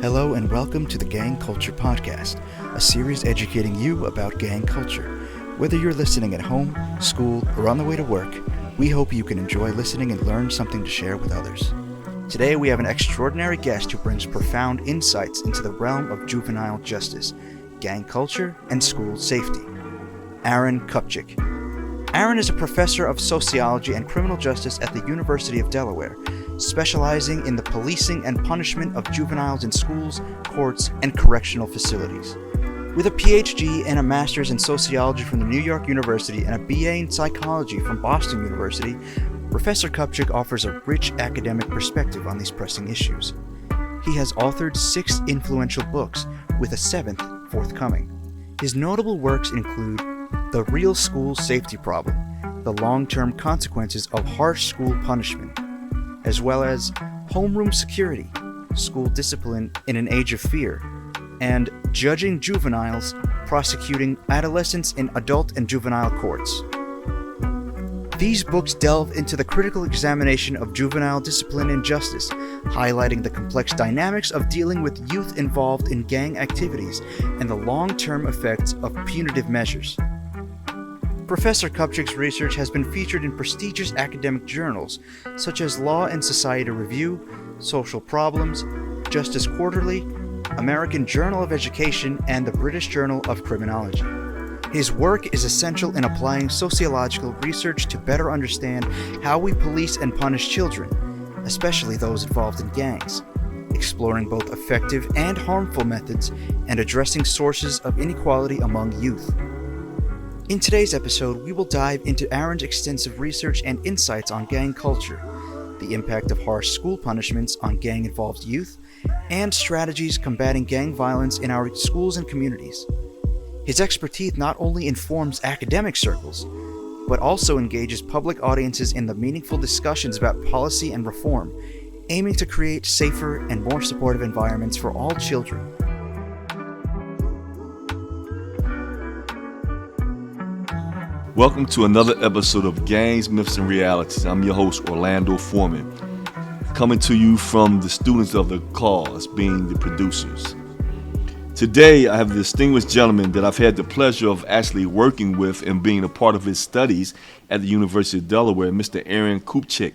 Hello and welcome to the Gang Culture Podcast, a series educating you about gang culture. Whether you're listening at home, school, or on the way to work, we hope you can enjoy listening and learn something to share with others. Today we have an extraordinary guest who brings profound insights into the realm of juvenile justice, gang culture, and school safety. Aaron Kupchik. Aaron is a professor of sociology and criminal justice at the University of Delaware, specializing in the policing and punishment of juveniles in schools, courts, and correctional facilities. With a PhD and a master's in sociology from the New York University and a BA in psychology from Boston University, Professor Kupchik offers a rich academic perspective on these pressing issues. He has authored 6 influential books, with a 7th forthcoming. His notable works include The Real School Safety Problem, The Long-Term Consequences of Harsh School Punishment, as well as Homeroom Security, School Discipline in an Age of Fear, and Judging Juveniles, Prosecuting Adolescents in Adult and Juvenile Courts. These books delve into the critical examination of juvenile discipline and justice, highlighting the complex dynamics of dealing with youth involved in gang activities and the long-term effects of punitive measures. Professor Kupchik's research has been featured in prestigious academic journals such as Law and Society Review, Social Problems, Justice Quarterly, American Journal of Education, and the British Journal of Criminology. His work is essential in applying sociological research to better understand how we police and punish children, especially those involved in gangs, exploring both effective and harmful methods and addressing sources of inequality among youth. In today's episode, we will dive into Aaron's extensive research and insights on gang culture, the impact of harsh school punishments on gang-involved youth, and strategies combating gang violence in our schools and communities. His expertise not only informs academic circles, but also engages public audiences in the meaningful discussions about policy and reform, aiming to create safer and more supportive environments for all children. Welcome to another episode of Gangs, Myths, and Realities. I'm your host, Orlando Foreman, coming to you from the students of the cause, being the producers. Today, I have a distinguished gentleman that I've had the pleasure of actually working with and being a part of his studies at the University of Delaware, Mr. Aaron Kupchik.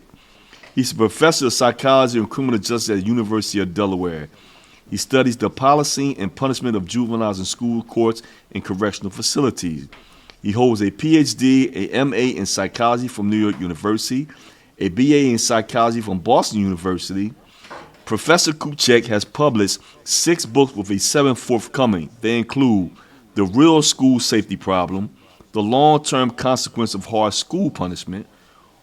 He's a professor of psychology and criminal justice at the University of Delaware. He studies the policy and punishment of juveniles in school, courts, and correctional facilities. He holds a PhD, a MA in psychology from New York University, a BA in psychology from Boston University. Professor Kupchik has published 6 books with a 7th forthcoming. They include The Real School Safety Problem, The Long-Term Consequence of Harsh School Punishment,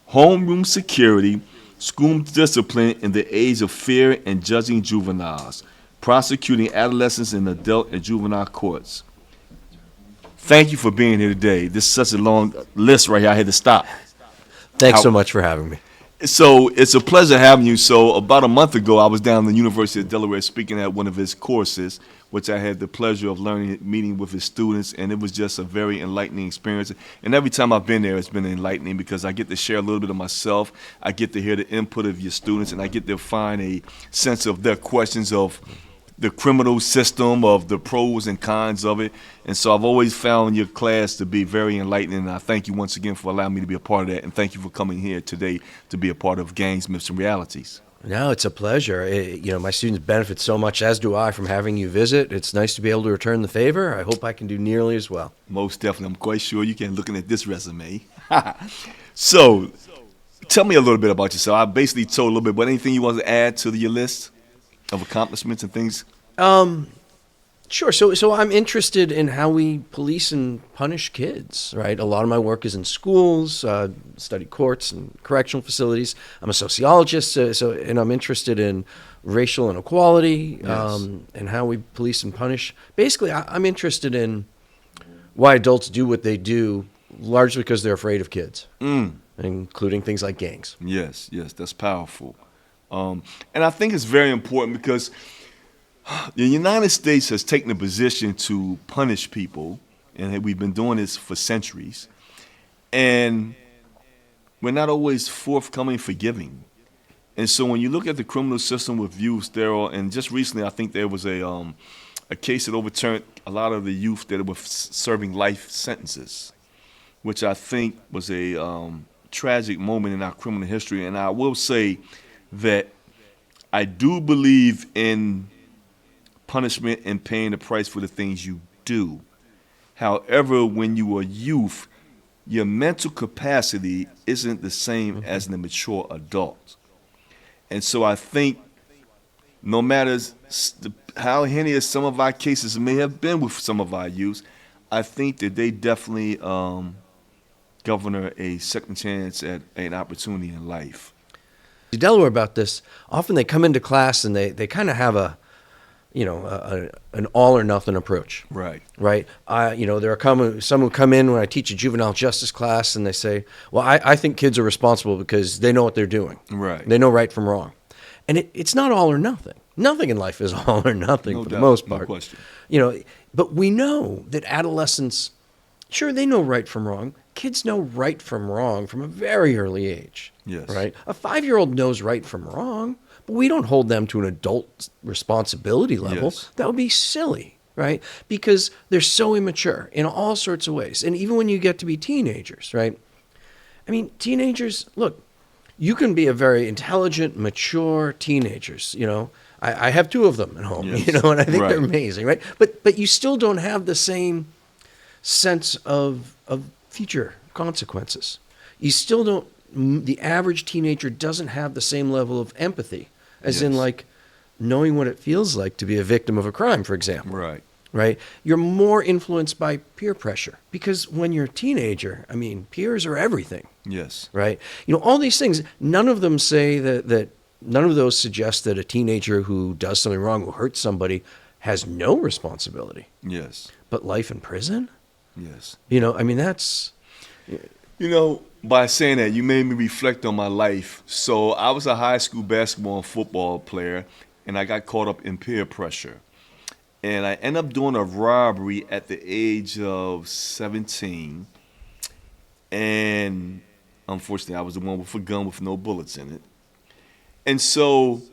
Homeroom Security, School Discipline in the Age of Fear, and Judging Juveniles, Prosecuting Adolescents in Adult and Juvenile Courts. Thank you for being here today. This is such a long list right here. I had to stop. Thanks so much for having me. So it's a pleasure having you. So about a month ago, I was down at the University of Delaware speaking at one of his courses, which I had the pleasure of meeting with his students, and it was just a very enlightening experience. And every time I've been there, it's been enlightening because I get to share a little bit of myself. I get to hear the input of your students, and I get to find a sense of their questions of the criminal system, of the pros and cons of it. And so I've always found your class to be very enlightening, and I thank you once again for allowing me to be a part of that, and thank you for coming here today to be a part of Gangs, Myths, and Realities. No, it's a pleasure. My students benefit so much, as do I, from having you visit. It's nice to be able to return the favor. I hope I can do nearly as well. Most definitely. I'm quite sure you can, looking at this resume. So, tell me a little bit about yourself. I basically told a little bit, but anything you want to add to your list of accomplishments and things? Sure. So I'm interested in how we police and punish kids, right? A lot of my work is in schools, study courts and correctional facilities. I'm a sociologist, and I'm interested in racial inequality, Yes. and how we police and punish. Basically, I'm interested in why adults do what they do, largely because they're afraid of kids, including things like gangs. Yes, that's powerful. And I think it's very important because the United States has taken a position to punish people, and we've been doing this for centuries. And we're not always forthcoming, forgiving. And so when you look at the criminal system with youth, and just recently I think there was a case that overturned a lot of the youth that were serving life sentences, which I think was a tragic moment in our criminal history. And I will say that I do believe in punishment and paying the price for the things you do. However, when you are youth, your mental capacity isn't the same as the mature adult. And so I think no matter how heinous some of our cases may have been with some of our youth, I think that they definitely governor a second chance at an opportunity in life. Delaware about this. Often they come into class and they kind of have an all or nothing approach. Right. Right. There are some who come in when I teach a juvenile justice class and they say, well, I think kids are responsible because they know what they're doing. Right. They know right from wrong. And it's not all or nothing. Nothing in life is all or nothing for the most part. No question. But we know that adolescents, sure, they know right from wrong. Kids know right from wrong from a very early age. Yes. Right? A 5-year-old knows right from wrong, but we don't hold them to an adult responsibility level. Yes. That would be silly, right? Because they're so immature in all sorts of ways. And even when you get to be teenagers, right? I mean, teenagers, look, you can be a very intelligent, mature teenagers, I have 2 of them at home, Yes. And I think Right. they're amazing, right? But you still don't have the same sense of future consequences. You still don't, the average teenager doesn't have the same level of empathy, as in Yes. like knowing what it feels like to be a victim of a crime, for example. Right. Right? You're more influenced by peer pressure because when you're a teenager, I mean, peers are everything. Yes. Right? All these things, none of them say that none of those suggest that a teenager who does something wrong, who hurts somebody, has no responsibility. Yes. But life in prison? Yes. I mean, that's... By saying that, you made me reflect on my life. So I was a high school basketball and football player, and I got caught up in peer pressure. And I ended up doing a robbery at the age of 17. And unfortunately, I was the one with a gun with no bullets in it. And so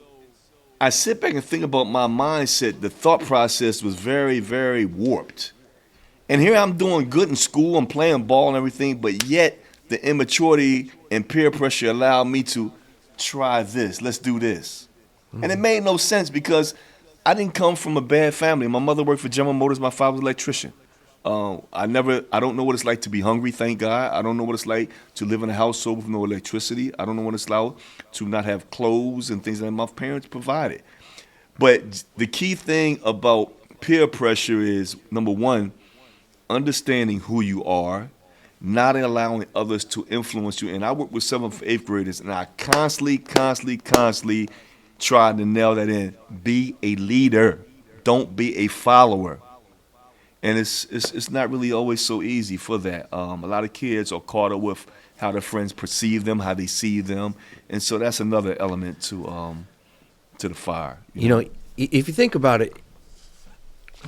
I sit back and think about my mindset. The thought process was very, very warped. And here I'm doing good in school, I'm playing ball and everything, but yet the immaturity and peer pressure allowed me to try this, let's do this. Mm-hmm. And it made no sense because I didn't come from a bad family. My mother worked for General Motors, my father was an electrician. I don't know what it's like to be hungry, thank God. I don't know what it's like to live in a household with no electricity. I don't know what it's like to not have clothes and things that my parents provided. But the key thing about peer pressure is, number one, understanding who you are, not allowing others to influence you. And I work with 7th and 8th graders, and I constantly try to nail that in. Be a leader. Don't be a follower. And it's not really always so easy for that. A lot of kids are caught up with how their friends perceive them, how they see them. And so that's another element to the fire. If you think about it,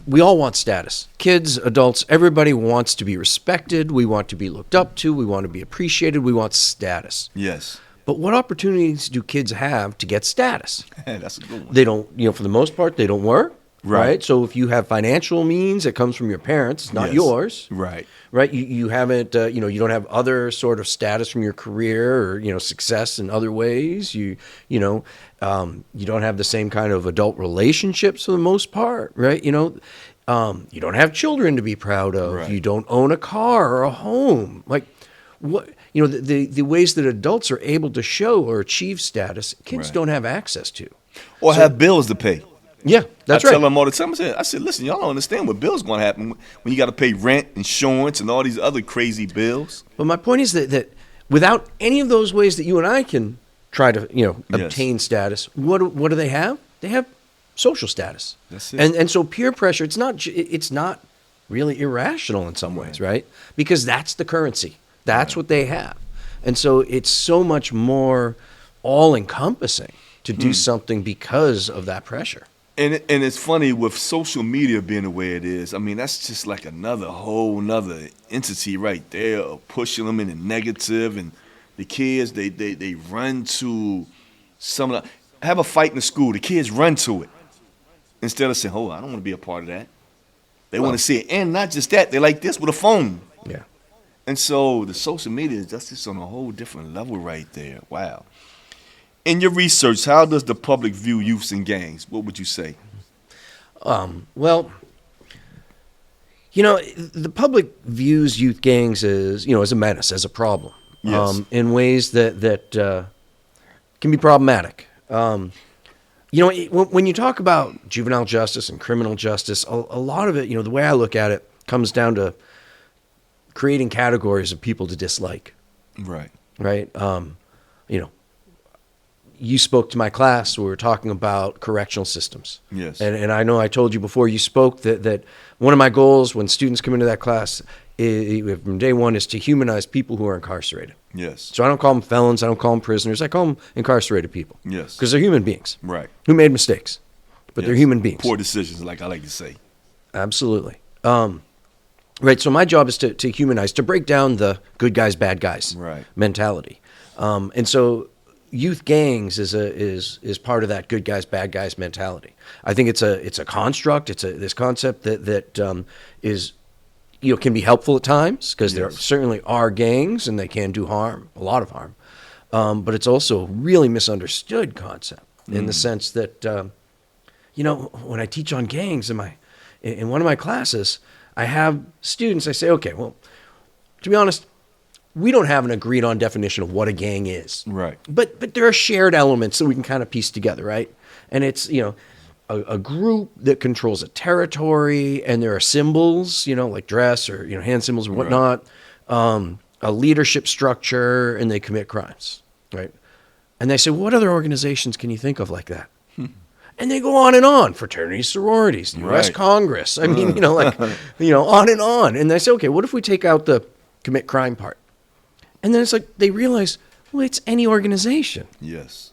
we all want status. Kids, adults, everybody wants to be respected. We want to be looked up to. We want to be appreciated. We want status. Yes. But what opportunities do kids have to get status? That's a good one. They don't, for the most part, they don't work. Right. So if you have financial means, it comes from your parents, it's not yours. Right. Right. You haven't, you don't have other sort of status from your career or, success in other ways. You don't have the same kind of adult relationships for the most part. Right. You don't have children to be proud of. Right. You don't own a car or a home. Like what, the ways that adults are able to show or achieve status, kids don't have access to. Or have bills to pay. Yeah, that's I right. tell them all the time, I said, listen, y'all don't understand what bills going to happen when you got to pay rent, insurance, and all these other crazy bills. But my point is that without any of those ways that you and I can try to, obtain status, what do they have? They have social status. That's it. And so peer pressure, it's not really irrational in some ways, right? Because that's the currency. That's what they have. And so it's so much more all-encompassing to do something because of that pressure. And it's funny with social media being the way it is. I mean, that's just like another whole nother entity right there, pushing them in the negative. And the kids, they run to have a fight in the school. The kids run to it instead of saying, "Oh, I don't want to be a part of that." They want to see it, and not just that. They like this with a phone. Yeah. And so the social media is just on a whole different level right there. Wow. In your research, how does the public view youths and gangs? What would you say? Well, the public views youth gangs as a menace, as a problem, Yes. in ways that can be problematic. When you talk about juvenile justice and criminal justice, a lot of it, the way I look at it, comes down to creating categories of people to dislike. Right. Right. You spoke to my class. We were talking about correctional systems. Yes. And I know I told you before you spoke that one of my goals when students come into that class from day one is to humanize people who are incarcerated. Yes. So I don't call them felons. I don't call them prisoners. I call them incarcerated people. Yes. Because they're human beings. Right. Who made mistakes. But they're Yes. human beings. Poor decisions, like I like to say. Absolutely. Right. So my job is to humanize, to break down the good guys, bad guys Right. mentality. And so youth gangs is part of that good guys, bad guys mentality. I think it's a construct. It's this concept that is can be helpful at times because there Yes. certainly are gangs and they can do harm, a lot of harm. But it's also a really misunderstood concept in the sense that when I teach on gangs in one of my classes, I have students. I say, okay, well, to be honest, we don't have an agreed on definition of what a gang is. Right. But there are shared elements that we can kind of piece together, right? And it's, a group that controls a territory, and there are symbols, like dress or, hand symbols or whatnot, a leadership structure, and they commit crimes, right? And they say, what other organizations can you think of like that? And they go on, fraternities, sororities, the U.S. Right. Congress. I mean, on and on. And they say, okay, what if we take out the commit crime part? And then it's like they realize, well, it's any organization, Yes.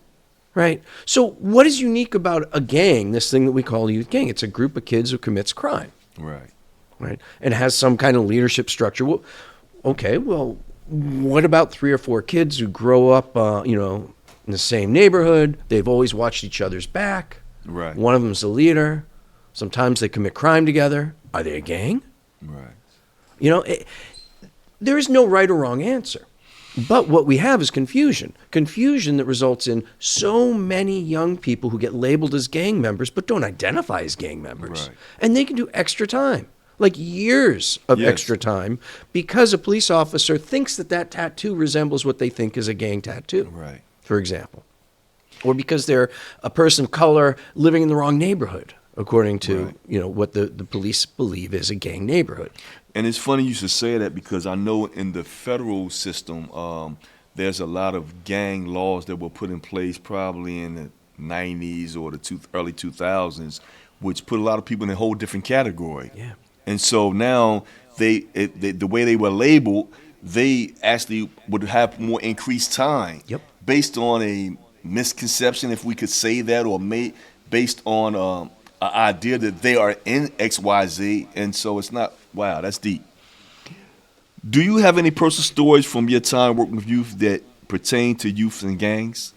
right? So what is unique about a gang, this thing that we call a youth gang? It's a group of kids who commits crime, Right. right? And has some kind of leadership structure. Well, okay, well, what about 3 or 4 kids who grow up, in the same neighborhood? They've always watched each other's back. Right. One of them's the leader. Sometimes they commit crime together. Are they a gang? Right. There is no right or wrong answer. But what we have is confusion. Confusion that results in so many young people who get labeled as gang members but don't identify as gang members. Right. And they can do extra time, like years of Yes. extra time, because a police officer thinks that tattoo resembles what they think is a gang tattoo, Right. for example. Or because they're a person of color living in the wrong neighborhood, according to Right. what the police believe is a gang neighborhood. And it's funny you should say that because I know in the federal system, there's a lot of gang laws that were put in place probably in the 90s or the early 2000s, which put a lot of people in a whole different category. Yeah. And so now the way they were labeled, they actually would have more increased time. Yep. Based on a misconception, if we could say that, or based on an idea that they are in XYZ, and so it's not. Wow, that's deep. Do you have any personal stories from your time working with youth that pertain to youth and gangs?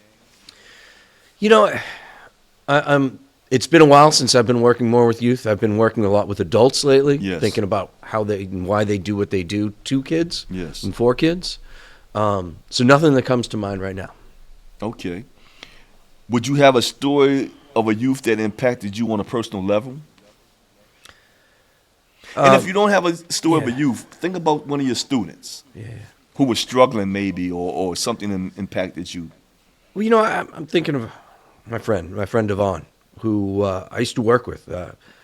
It's been a while since I've been working more with youth. I've been working a lot with adults lately, Yes. thinking about how they and why they do what they do to kids Yes. and for kids. So nothing that comes to mind right now. Okay. Would you have a story of a youth that impacted you on a personal level? And if you don't have a story of a yeah. youth, think about one of your students Yeah. who was struggling maybe, or something impacted you. Well, I'm thinking of my friend Devon, who I used to work with.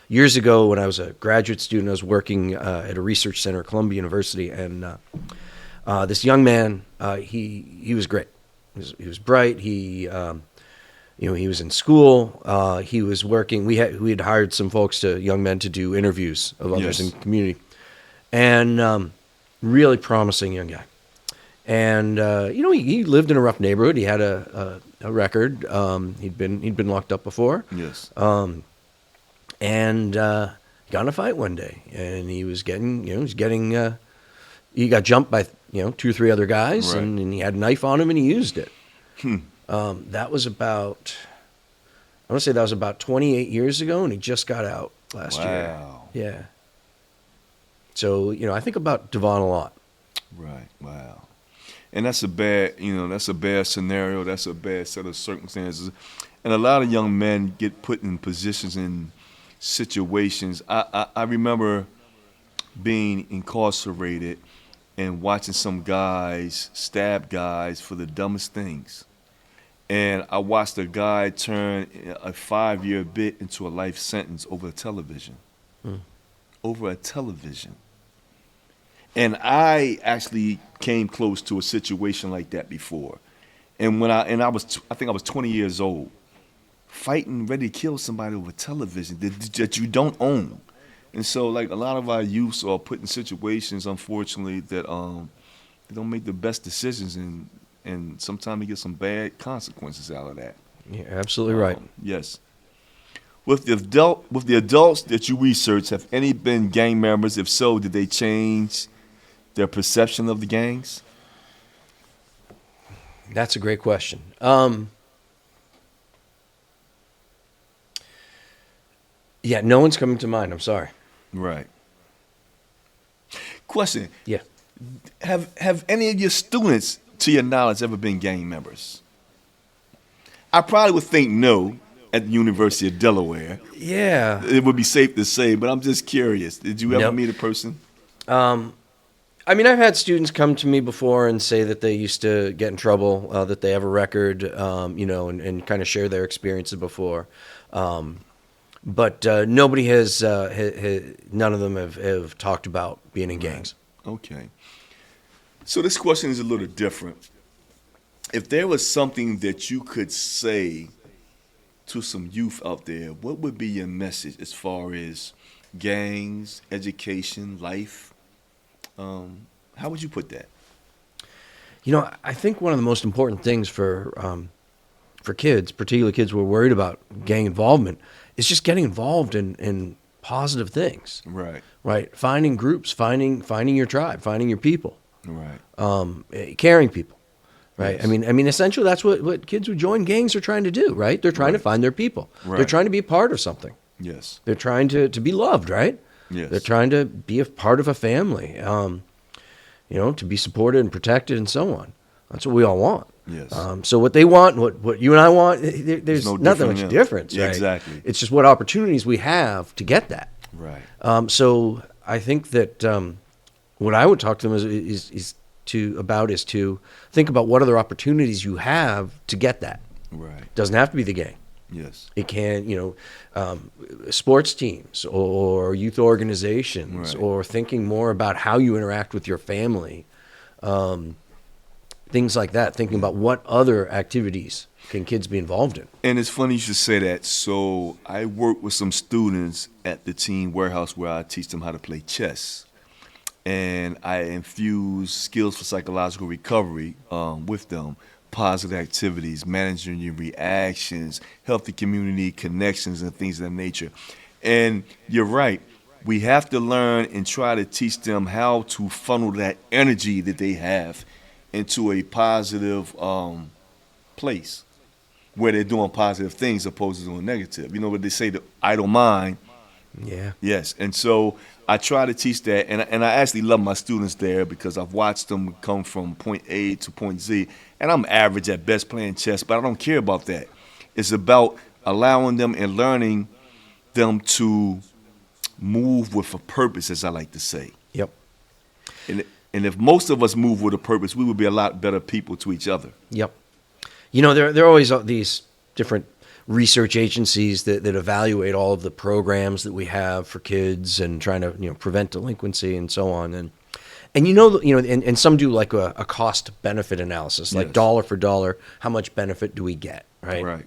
Years ago when I was a graduate student, I was working at a research center at Columbia University, and this young man, he was great. He was bright. He was in school. He was working. We had hired some folks, young men, to do interviews of others Yes. in the community, and really promising young guy. And he lived in a rough neighborhood. He had a record. He'd been locked up before. Yes. And he got in a fight one day, and he got jumped by 2 or 3 other guys, Right. and he had a knife on him, and he used it. That was about, I want to say that was about 28 years ago, and he just got out last year. Wow. Yeah. So, I think about Devon a lot. Right. Wow. And that's a bad scenario. That's a bad set of circumstances. And a lot of young men get put in positions in situations. I remember being incarcerated and watching some guys stab guys for the dumbest things. And I watched a guy turn a 5-year bit into a life sentence over a television. Over a television. And I actually came close to a situation like that before. And I think I was 20 years old, fighting, ready to kill somebody over television that you don't own. And so, like, a lot of our youths are put in situations, unfortunately, that they don't make the best decisions, and sometimes they get some bad consequences out of that. You're absolutely right. Yes. With the adults that you research, have any been gang members? If so, did they change their perception of the gangs? That's a great question. Yeah, no one's coming to mind. I'm sorry. Right. Question. Yeah. Have any of your students, to your knowledge, ever been gang members? I probably would think no at the University of Delaware. Yeah. It would be safe to say, but I'm just curious. Did you ever Nope. meet a person? I mean, I've had students come to me before and say that they used to get in trouble, that they have a record, and kind of share their experiences before. But nobody has, none of them have talked about being in gangs. Okay. So this question is a little different. If there was something that you could say to some youth out there, what would be your message as far as gangs, education, life? How would you put that? I think one of the most important things for kids, particularly kids who are worried about gang involvement, is just getting involved in positive things. Right. Right. Finding groups, finding your tribe, finding your people. Right. Caring people. Right. Yes. I mean, essentially, that's what kids who join gangs are trying to do. Right. They're trying to find their people. Right. They're trying to be a part of something. Yes. They're trying to be loved. Right. Yes. They're trying to be a part of a family. To be supported and protected and so on. That's what we all want. Yes. So what they want, what you and I want, there's no nothing different, much yeah. difference. Yeah, Right? exactly. It's just what opportunities we have to get that. Right. So I think that what I would talk to them is to think about what other opportunities you have to get that. Right. Doesn't have to be the gang. Yes. It can, sports teams or youth organizations, Right. or thinking more about how you interact with your family, things like that. Thinking about what other activities can kids be involved in. And it's funny you should say that. So I work with some students at the teen warehouse where I teach them how to play chess. And I infuse skills for psychological recovery with them. Positive activities, managing your reactions, healthy community connections, and things of that nature. And you're right. We have to learn and try to teach them how to funnel that energy that they have into a positive place where they're doing positive things opposed to doing negative. You know what they say, the idle mind. Yeah. Yes. And so I try to teach that, and I actually love my students there because I've watched them come from point A to point Z, and I'm average at best playing chess, but I don't care about that. It's about allowing them and learning them to move with a purpose, as I like to say. Yep. And if most of us move with a purpose, we would be a lot better people to each other. Yep. There are always these different research agencies that evaluate all of the programs that we have for kids and trying to prevent delinquency and so on. And some do like a cost benefit analysis, like Yes. dollar for dollar, how much benefit do we get, right? Right.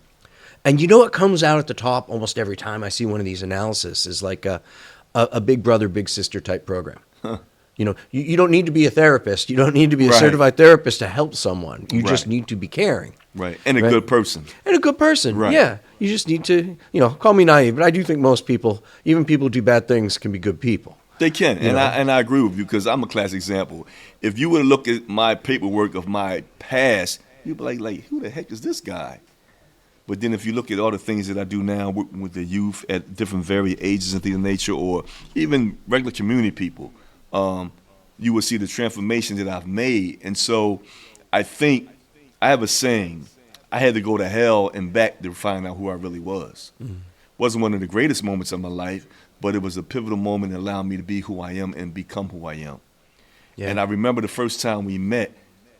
And what comes out at the top almost every time I see one of these analysis is like a big brother, big sister type program. Huh. You don't need to be a therapist. You don't need to be a Right. certified therapist to help someone. You just Right. need to be caring. Right. And a Right. good person. And a good person. Right. Yeah. You just need to, call me naive, but I do think most people, even people who do bad things, can be good people. They can, You know? and I agree with you because I'm a classic example. If you were to look at my paperwork of my past, you'd be like, who the heck is this guy? But then if you look at all the things that I do now with the youth at different varied ages and things of nature, or even regular community people, you will see the transformation that I've made. And so I think I have a saying, I had to go to hell and back to find out who I really was. Wasn't one of the greatest moments of my life, but it was a pivotal moment that allowed me to be who I am and become who I am. Yeah. And I remember the first time we met,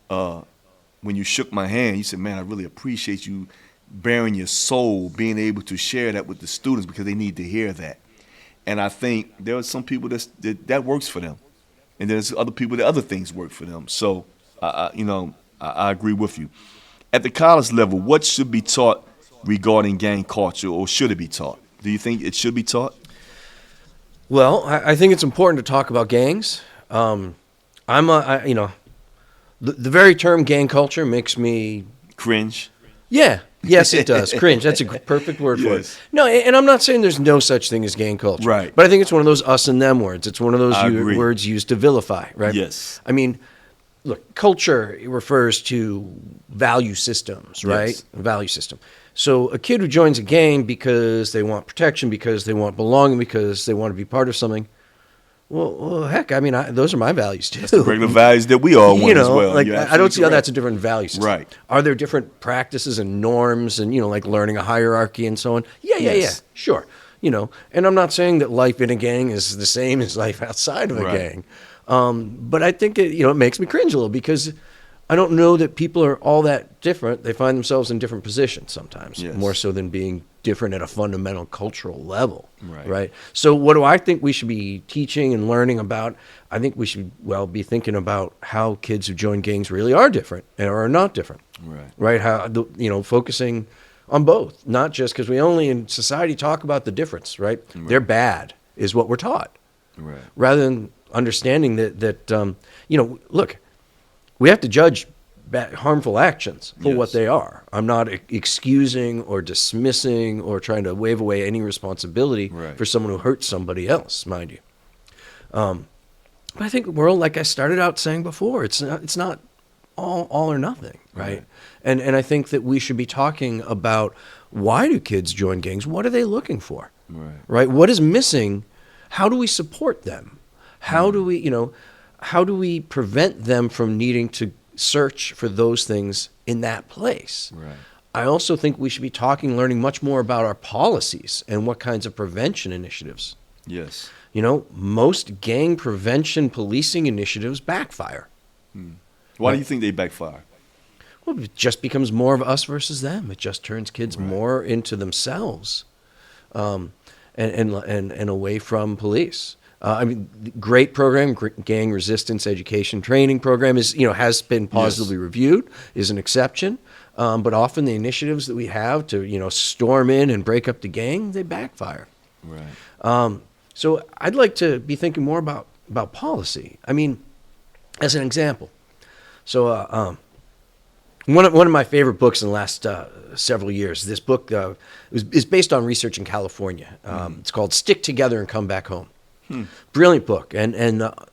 when you shook my hand, you said, man, I really appreciate you bearing your soul, being able to share that with the students because they need to hear that. And I think there are some people that works for them. And there's other people that other things work for them. So, I agree with you. At the college level, what should be taught regarding gang culture, or should it be taught? Do you think it should be taught? Well, I think it's important to talk about gangs. The very term gang culture makes me cringe. Yeah. Yes, it does. Cringe. That's a perfect word for it. No, and I'm not saying there's no such thing as gang culture. Right. But I think it's one of those us and them words. It's one of those words used to vilify, right? Yes. I mean, look, culture refers to value systems, right? Yes. A value system. So a kid who joins a gang because they want protection, because they want belonging, because they want to be part of something, well, heck, I mean, those are my values too. That's the regular values that we all want as well. Like, I don't see how that's a different value system. Right. Are there different practices and norms and, like learning a hierarchy and so on? Yeah, sure. And I'm not saying that life in a gang is the same as life outside of a gang. But I think it makes me cringe a little because I don't know that people are all that different. They find themselves in different positions sometimes, more so than being different at a fundamental cultural level, right? So what do I think we should be teaching and learning about? I think we should, be thinking about how kids who join gangs really are different or are not different, right? How, focusing on both, not just because we only in society talk about the difference, right? They're bad is what we're taught, rather than understanding that look, we have to judge harmful actions for what they are. I'm not excusing or dismissing or trying to wave away any responsibility for someone who hurts somebody else, mind you. But I think we're all, like I started out saying before, it's not all or nothing, right? And I think that we should be talking about, why do kids join gangs? What are they looking for? Right? What is missing? How do we support them? How do we prevent them from needing to search for those things in that place? I also think we should be learning much more about our policies and what kinds of prevention initiatives. Yes. Most gang prevention policing initiatives backfire. Why do you think they backfire? Well, it just becomes more of us versus them. It just turns kids more into themselves, and away from police. Great program, gang resistance education training program has been positively reviewed, is an exception. But often the initiatives that we have to, storm in and break up the gang, they backfire. So I'd like to be thinking more about policy. I mean, as an example, so one of my favorite books in the last several years, this book is based on research in California. It's called Stick Together and Come Back Home. Brilliant book. And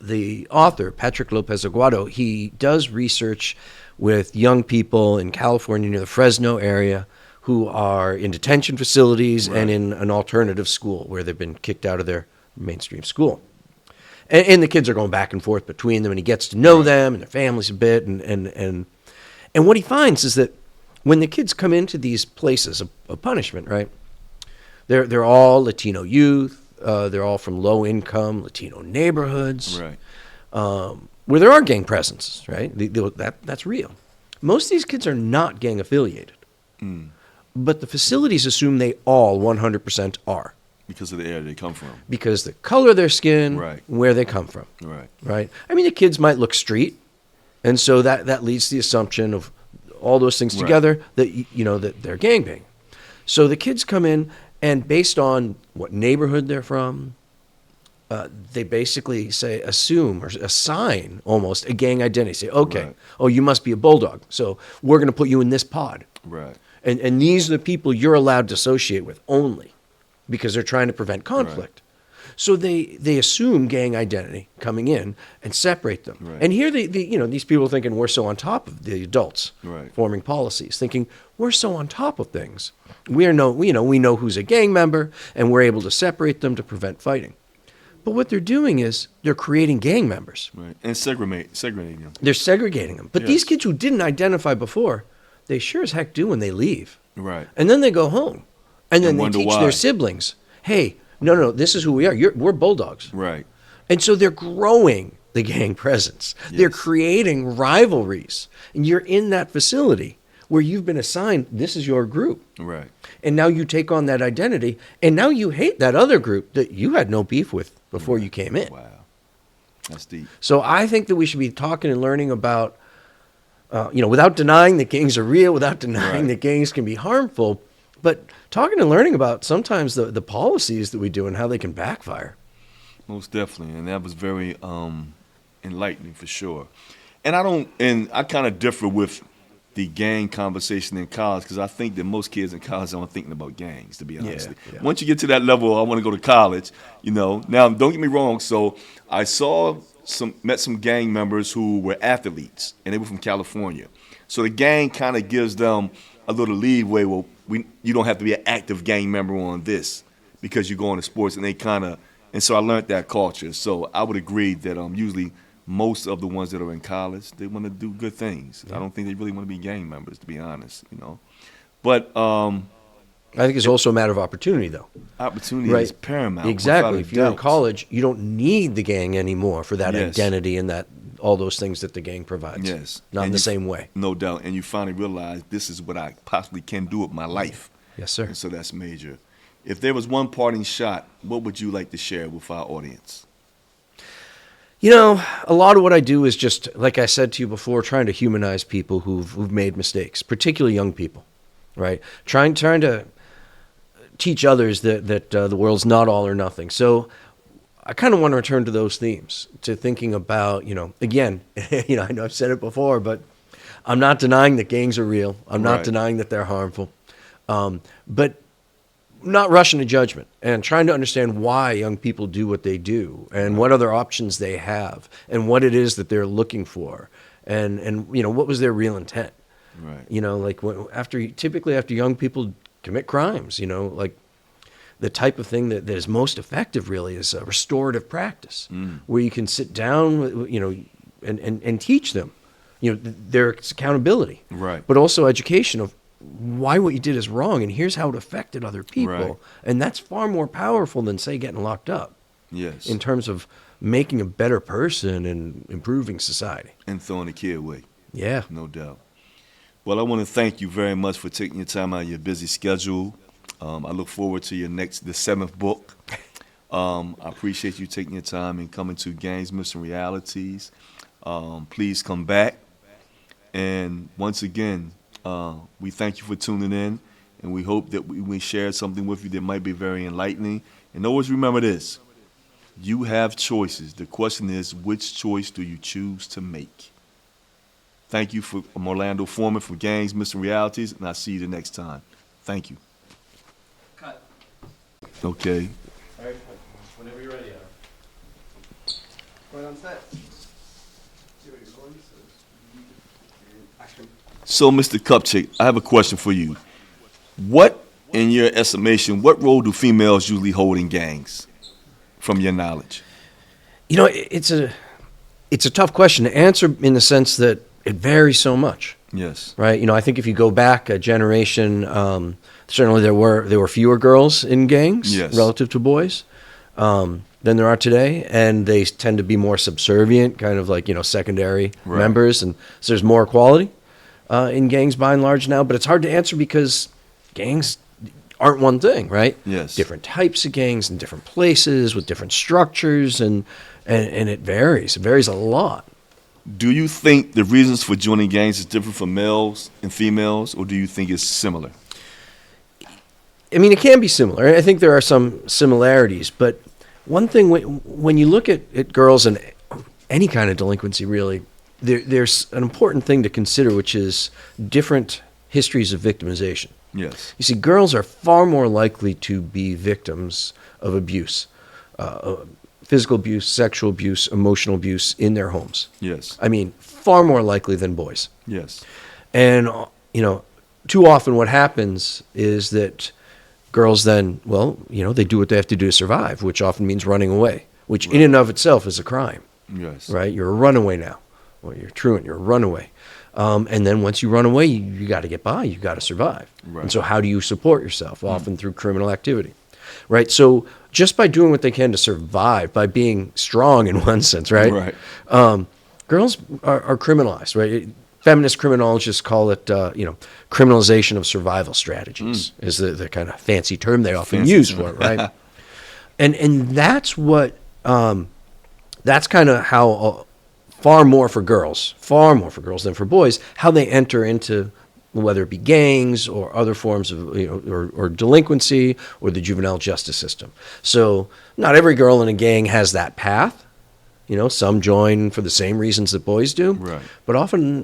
the author, Patrick Lopez Aguado, he does research with young people in California near the Fresno area who are in detention facilities and in an alternative school where they've been kicked out of their mainstream school. And the kids are going back and forth between them, and he gets to know them and their families a bit. And what he finds is that when the kids come into these places of punishment, right, they're all Latino youth. They're all from low-income Latino neighborhoods, where there are gang presences, right? That's real. Most of these kids are not gang affiliated, but the facilities assume they all 100% are. Because of the area they come from. Because the color of their skin, where they come from, right? I mean, the kids might look street, and so that leads to the assumption of all those things together that that they're gangbanging. So the kids come in. And based on what neighborhood they're from, they basically assume or assign almost a gang identity. Say, okay, you must be a bulldog, so we're going to put you in this pod. And these are the people you're allowed to associate with only, because they're trying to prevent conflict. So they assume gang identity coming in and separate them. Right. And here these people are thinking we're so on top of the adults, Right. forming policies, thinking we're so on top of things. We know who's a gang member, and we're able to separate them to prevent fighting. But what they're doing is they're creating gang members. Right. And segregating them. They're segregating them. But Yes. these kids who didn't identify before, they sure as heck do when they leave. Right. And then they go home. And then And they wonder teach why. their siblings, hey, no, this is who we are. We're bulldogs. Right. And so they're growing the gang presence. They're Yes. creating rivalries. And you're in that facility where you've been assigned, this is your group. Right. And now you take on that identity. And now you hate that other group that you had no beef with before you came in. Wow. That's deep. So I think that we should be talking and learning about, without denying that gangs are real, without denying Right. that gangs can be harmful, but talking and learning about sometimes the policies that we do and how they can backfire. Most definitely, and that was very enlightening for sure. And I kind of differ with the gang conversation in college because I think that most kids in college aren't thinking about gangs, to be honest. Yeah. Once you get to that level, I want to go to college. Now don't get me wrong. So I met some gang members who were athletes, and they were from California. So the gang kind of gives them a little leeway. Well, you don't have to be an active gang member on this because you're going to sports, and so I learned that culture. So I would agree that usually most of the ones that are in college, they want to do good things. I don't think they really want to be gang members, to be honest. But I think it's also a matter of opportunity, though. opportunity Right. is paramount. Exactly. without a If you're in doubt. college, you don't need the gang anymore for that Yes. identity and all those things that the gang provides. Yes. Not in And the you- same way. No doubt. And you finally realize this is what I possibly can do with my life. Yes, sir. And so that's major. If there was one parting shot, what would you like to share with our audience? A lot of what I do is just, like I said to you before, trying to humanize people who've made mistakes, particularly young people, right? Trying to teach others that the world's not all or nothing. So I kind of want to return to those themes, to thinking about, again, I know I've said it before, but I'm not denying that gangs are real. I'm not Right. denying that they're harmful. But not rushing to judgment and trying to understand why young people do what they do and what other options they have and what it is that they're looking for and what was their real intent. Right. Typically after young people commit crimes, like the type of thing that is most effective really is a restorative practice where you can sit down, and teach them, their accountability, Right. but also education of why what you did is wrong and here's how it affected other people. Right. And that's far more powerful than, say, getting locked up Yes. in terms of making a better person and improving society. And throwing the kid away. Yeah. No doubt. Well, I want to thank you very much for taking your time out of your busy schedule. I look forward to the 7th book. I appreciate you taking your time and coming to Gangs, Myths, and Realities. Please come back. And once again, we thank you for tuning in, and we hope that we shared something with you that might be very enlightening. And always remember this: you have choices. The question is, which choice do you choose to make? Thank you. I'm Orlando Foreman from Gangs, Myths, and Realities, and I'll see you the next time. Thank you. Cut. Okay. All right. Whenever you're ready, Right on set. So, Mr. Kupchik, I have a question for you. What, in your estimation, what role do females usually hold in gangs, from your knowledge? It's a tough question to answer in the sense that it varies so much. Yes. Right. I think if you go back a generation, certainly there were fewer girls in gangs Yes. relative to boys than there are today, and they tend to be more subservient, kind of like secondary Right. members, and so there's more equality in gangs by and large now. But it's hard to answer because gangs aren't one thing, right? Yes. Different types of gangs in different places with different structures, and it varies. It varies a lot. Do you think the reasons for joining gangs is different for males and females, or do you think it's similar? I mean, it can be similar. I think there are some similarities, but one thing, when you look at girls and any kind of delinquency, really, there's an important thing to consider, which is different histories of victimization. Yes. You see, girls are far more likely to be victims of abuse physical abuse, sexual abuse, emotional abuse in their homes. Yes. I mean, far more likely than boys. Yes. And, too often what happens is that girls then, they do what they have to do to survive, which often means running away, which in and of itself is a crime. Yes. Right? You're a runaway now. Well, you're truant. You're a runaway. And then once you run away, you got to get by. You got to survive. Right. And so how do you support yourself? Often through criminal activity. Right? So just by doing what they can to survive, by being strong in one sense, right? Right. Girls are criminalized, right? Feminist criminologists call it, criminalization of survival strategies is the kind of fancy term they often use for it, right? and that's what, that's kind of how far more for girls than for boys, how they enter into, whether it be gangs or other forms of, or delinquency or the juvenile justice system. So not every girl in a gang has that path. Some join for the same reasons that boys do. Right. But often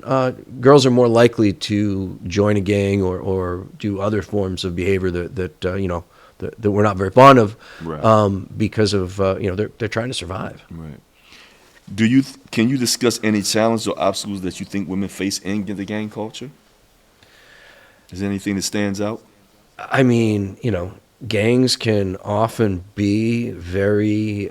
girls are more likely to join a gang or do other forms of behavior that we're not very fond of, Right. because of they're trying to survive. Right. Can you discuss any challenges or obstacles that you think women face in the gang culture? Is there anything that stands out? I mean, gangs can often be very,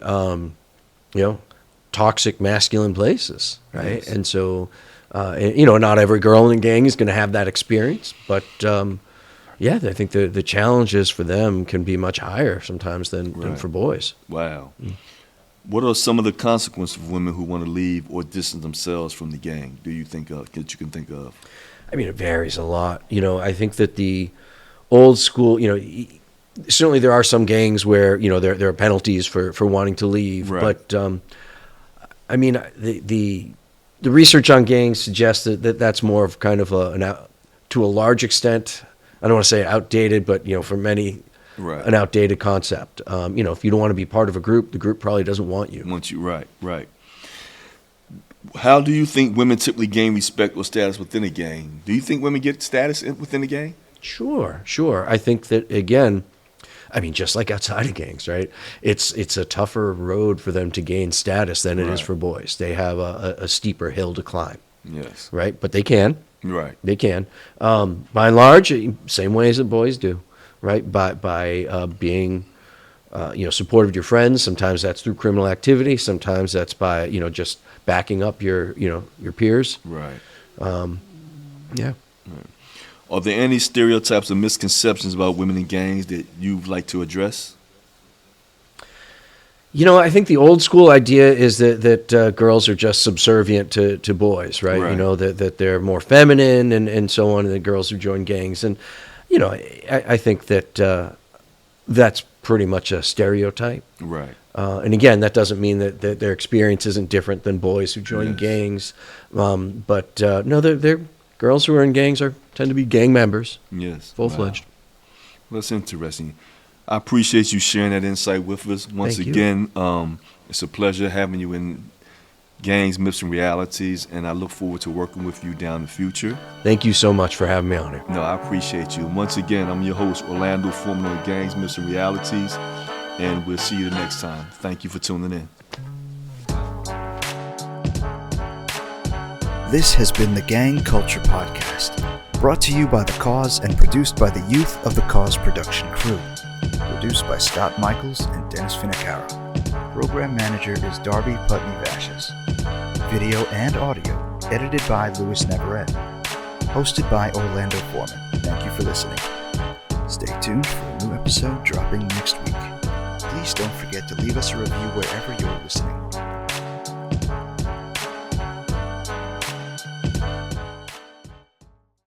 toxic masculine places, right? Yes. And so, not every girl in a gang is going to have that experience, but I think the challenges for them can be much higher sometimes than Right. for boys. Wow. What are some of the consequences for women who want to leave or distance themselves from the gang? Do you think of that you can think of? I mean, it varies a lot. I think that the old school, certainly there are some gangs where, there are penalties for wanting to leave. Right. But, I mean, the research on gangs suggests that that's more of kind of to a large extent, I don't want to say outdated, but, for many, Right. an outdated concept. If you don't want to be part of a group, the group probably doesn't want you. Once you right. How do you think women typically gain respect or status within a gang? Do you think women get status within a gang? Sure. I think that, again, just like outside of gangs, right? It's a tougher road for them to gain status than it is Right. for boys. They have a steeper hill to climb, Yes. right? But they can. Right. They can. By and large, same ways that boys do, right? By being, supportive of your friends. Sometimes that's through criminal activity. Sometimes that's by, just backing up your peers. Right. Yeah. Are there any stereotypes or misconceptions about women in gangs that you'd like to address? I think the old school idea is that girls are just subservient to boys, right? Right. That they're more feminine and so on, and the girls who join gangs. And, I think that that's pretty much a stereotype. Right. And again, that doesn't mean that their experience isn't different than boys who join Yes. gangs. But no, they're girls who are in gangs tend to be gang members, Yes. full-fledged. Wow. That's interesting. I appreciate you sharing that insight with us. Once Thank you. again, it's a pleasure having you in Gangs, Myths, and Realities, and I look forward to working with you down the future. Thank you so much for having me on here. No, I appreciate you. Once again, I'm your host, Orlando Foreman on Gangs, Myths, and Realities, and we'll see you the next time. Thank you for tuning in. This has been the Gang Culture Podcast, brought to you by The Cause and produced by the youth of The Cause production crew. Produced by Scott Michaels and Dennis Finicaro. Program manager is Darby Putney Vashis. Video and audio edited by Louis Navarrete. Hosted by Orlando Foreman. Thank you for listening. Stay tuned for a new episode dropping next week. Please don't forget to leave us a review wherever you're listening.